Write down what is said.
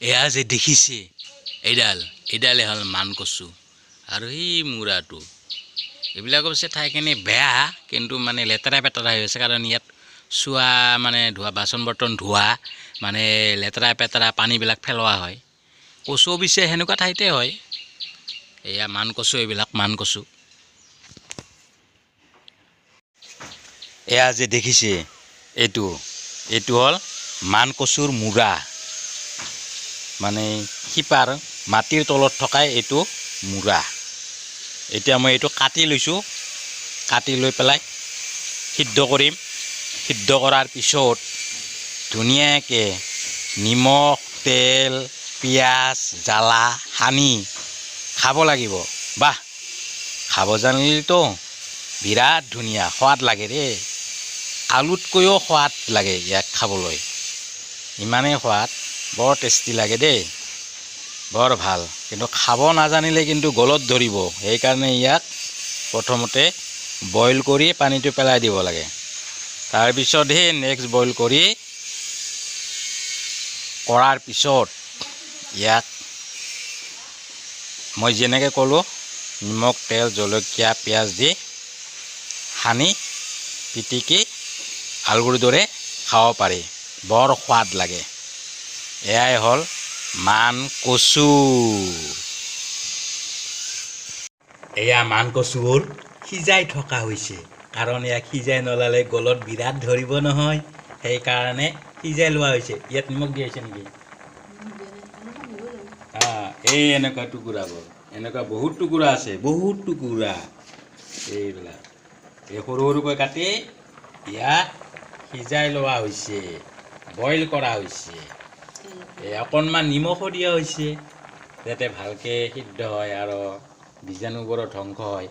এয়া যে দেখিছে এইডালে হ'ল মান কচু আৰু এই মূৰাটো এইবিলাক অৱশ্যে ঠাইখিনি বেয়া কিন্তু মানে লেতেৰা পেতেৰা হৈ আছে কাৰণ ইয়াত চোৱা মানে ধোৱা বাচন বৰ্তন ধোৱা মানে লেতেৰা পেতেৰা পানীবিলাক পেলোৱা হয় কচু অৱশ্যে সেনেকুৱা ঠাইতে হয় এয়া মান কচু এইবিলাক মান কচু এয়া যে দেখিছে এইটো হ'ল মান কচুৰ মূৰা মানে শিপাৰ মাটিৰ তলত থকা এইটো মূৰা এতিয়া মই এইটো কাটি লৈছোঁ কাটি লৈ পেলাই সিদ্ধ কৰিম সিদ্ধ কৰাৰ পিছত ধুনীয়াকৈ নিমখ তেল পিঁয়াজ জ্বালা সানি খাব লাগিব বাহ খাব জানিলেতো বিৰাট ধুনীয়া সোৱাদ লাগে দেই আলুতকৈও সোৱাদ লাগে ইয়াক খাবলৈ ইমানেই সোৱাদ বৰ টেষ্টি লাগে দেই বৰ ভাল কিন্তু খাব নাজানিলে কিন্তু গলত ধৰিব সেইকাৰণে ইয়াক প্ৰথমতে বইল কৰি পানীটো পেলাই দিব লাগে তাৰপিছতহে নেক্সট বইল কৰাৰ পিছত ইয়াক মই যেনেকৈ ক'লোঁ নিমখ তেল জলকীয়া পিঁয়াজ দি সানি পিটিকি আলুৰ দৰে খাব পাৰি বৰ সোৱাদ লাগে এয়াই হ'ল মান কচু এয়া মান কচুবোৰ সিজাই থকা হৈছে কাৰণ ইয়াক সিজাই নলালে গলত বিৰাট ধৰিব নহয় সেইকাৰণে সিজাই লোৱা হৈছে ইয়াত নিমখ দি আছে নেকি এই এনেকুৱা টুকুৰাবোৰ এনেকুৱা বহুত টুকুৰা আছে বহুত টুকুৰা এইবিলাক এই সৰু সৰুকৈ কাটি ইয়াক সিজাই লোৱা হৈছে বইল কৰা হৈছে এই অকণমান নিমখো দিয়া হৈছে যাতে ভালকৈ সিদ্ধ হয় আৰু বীজাণুবোৰো ধ্বংস হয়